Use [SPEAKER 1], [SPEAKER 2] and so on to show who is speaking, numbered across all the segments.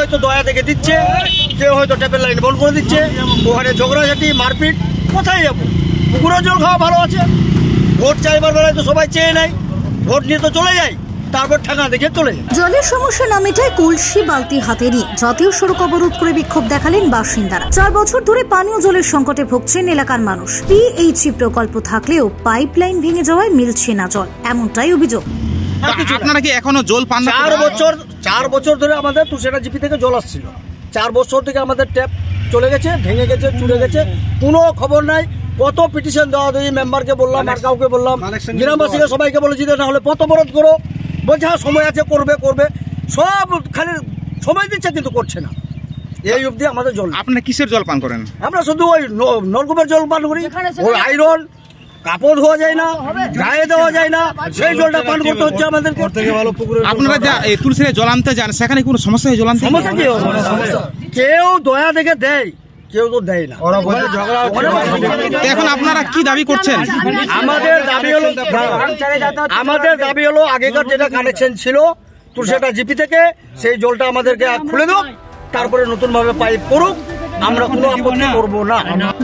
[SPEAKER 1] হয়তো দয়া দেখে দিচ্ছে, কেউ হয়তো ট্যাপের লাইন বন্ধ করে দিচ্ছে, ওখানে ঝগড়াঝাটি মারপিট। কোথায় যাবো? পুকুরের জল খাওয়া ভালো আছে। ভোট চাইবার বেলায় তো সবাই চেয়ে নেয়, ভোট নিয়ে তো চলে যায়, তারপর ঠাঙ্গা দেখে চলে যায়।
[SPEAKER 2] জলের সমস্যা না মেটায় কলসি বালতি হাতে নিয়ে জাতীয় সড়ক অবরোধ করে বিক্ষোভ দেখালেন বাসিন্দারা। 4 বছর ধরে পানীয় জলের সংকটে ভুগছেন এলাকার মানুষ। পিএইচই প্রকল্প থাকলেও পাইপলাইন ভেঙে যাওয়ায় মিলছে না জল, এমনটাই অভিযোগ।
[SPEAKER 3] আপনারা কি এখনো জল পান?
[SPEAKER 1] 4 বছর ধরে আমাদের তুষেরা জিপি থেকে জল আসছিল। 4 বছর থেকে আমাদের ট্যাপ চলে গেছে, ভেঙে গেছে, চুড়ে গেছে, কোনো খবর নাই। কত পিটিশন দেওয়া দেয়, মেম্বারকে বললাম, আর কাউকে বললাম, গ্রামবাসীকে সবাইকে বলেছি না হলে পথ অবরোধ করো। বলছে হ্যাঁ সময় আছে, করবে করবে, সব খালি সময় দিচ্ছে কিন্তু করছে না। এই অবধি আমাদের জল।
[SPEAKER 3] আপনারা কিসের জল পান করেন?
[SPEAKER 1] আমরা শুধু ওই নলকূপের জল পান করি। ওই আয়রন, কাপড় ধোয়া যায় না, গায়ে দেওয়া যায় না, সেই জলটা পান করতে হচ্ছে আমাদের।
[SPEAKER 3] আপনারা যা তুলসী জল আনতে যান, সেখানে কোনো সমস্যা হয়? জল আনতে
[SPEAKER 1] সমস্যা কি? কেউ দয়া দেখে দেয়, কেউ তো দেয় না।
[SPEAKER 3] এখন আপনারা কি দাবি করছেন?
[SPEAKER 1] আমাদের দাবি হলো আগেকার যেটা কানেকশন ছিল তুলসীটা জিপি থেকে, সেই জলটা আমাদেরকে খুলে দাও, তারপরে নতুন ভাবে পাইপ করুক, আমরা কোনো আপত্তি করব না।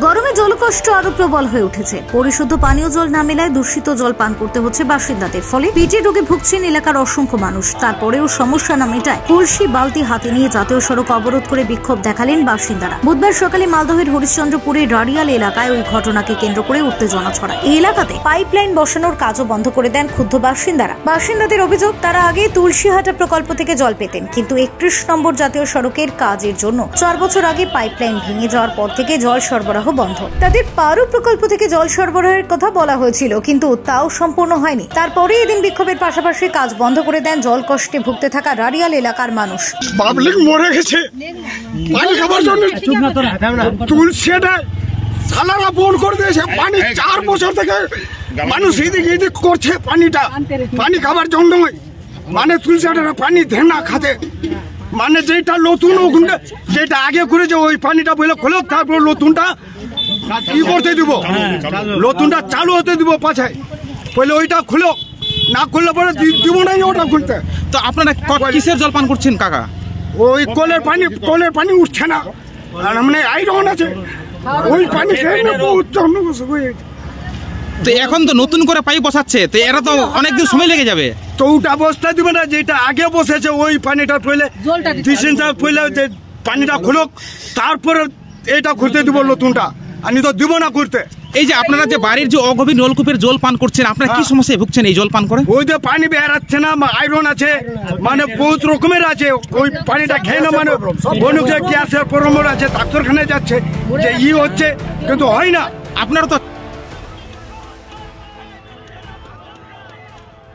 [SPEAKER 2] গরমে জলকষ্ট আরো প্রবল হয়ে উঠেছে। পরিশুদ্ধ পানীয় জল না মেলায় দূষিত জল পান করতে হচ্ছে বাসিন্দাদের। ফলে পেটের রোগে ভুগছেন এলাকার অসংখ্য মানুষ। তারপরেও সমস্যা না মেটায় কলসি বালতি হাতে নিয়ে জাতীয় সড়ক অবরোধ করে বিক্ষোভ দেখালেন বাসিন্দারা। বুধবার সকালে মালদহের হরিশ্চন্দ্রপুরের রাডিয়াল এলাকায় ওই ঘটনাকে কেন্দ্র করে উত্তেজনা ছড়ায়। এই এলাকাতে পাইপলাইন বসানোর কাজও বন্ধ করে দেন ক্ষুব্ধ বাসিন্দারা। বাসিন্দাদের অভিযোগ, তারা আগে তুলসীহাটা প্রকল্প থেকে জল পেতেন, কিন্তু 31 নম্বর জাতীয় সড়কের কাজের জন্য 4 বছর আগে পাইপলাইন ভেঙে যাওয়ার পর থেকে জল সরবরাহ বন্ধ। তাদের পারু প্রকল্প থেকে জল সরবরাহের কথা বলা হয়েছিল, কিন্তু তাও সম্পূর্ণ হয়নি। তারপরে এদিন বিক্ষোভের পাশাপাশি কাজ বন্ধ করে দেন জল কষ্টে ভুগতে থাকা রাডিয়াল এলাকার মানুষ।
[SPEAKER 4] পাবলিক মরে গেছে পানি খাবার জন্য। তুলসীটা সালারা বন্ধ করে দিয়েছে পানি। 4 বছর থেকে মানুষ এদিক করছে পানিটা, পানি খাবার জন্য। মানে তুলসীটা পানি ধেনা খাতে, মানে যেটা নতুন ওখানে যেটা আগে করেছে ওই পানিটা বলে খোলো, তারপর নতুনটা কি করতে দিব, নতুনটা চালু হতে দিব পাছায়, বলে ওইটা খুলো, না খুললে পরে দিব না ওটা খুলতে।
[SPEAKER 3] তো আপনারা কিসের জল পান করছেন কাকা?
[SPEAKER 4] ওই কলের পানি উঠছে না, আর মানে আইরন আছে, ওই পানি খেয়ে না বহুত জনবসত হয়ে।
[SPEAKER 3] তো এখন তো নতুন করে পাইপ বসাচ্ছে, তো এরা তো অনেকদিন সময় লেগে যাবে।
[SPEAKER 4] তো ওটা বসতে দিবে না, যেটা আগে বসেছে ওই পানিটা পড়লে যে পানিটা খুলুক, তারপরে এটা খুলতে দিব নতুনটা, আমি তো দিব না করতে।
[SPEAKER 3] এই যে আপনারা যে বাড়ির যে অগভীর নলকূপের জল পান করছেন, আপনারা কি সমস্যায় ভুগছেন এই জল পান করে?
[SPEAKER 4] ওই যে পানি বেরাচ্ছে না, আয়রন আছে, মানে বহুত রকমের আছে। ওই পানিটা খেয়ে না, মানে অনেক গ্যাসের প্রবলেম আছে, ডাক্তারখানায় যাচ্ছে, যে হচ্ছে, কিন্তু হয় না।
[SPEAKER 3] আপনারা তো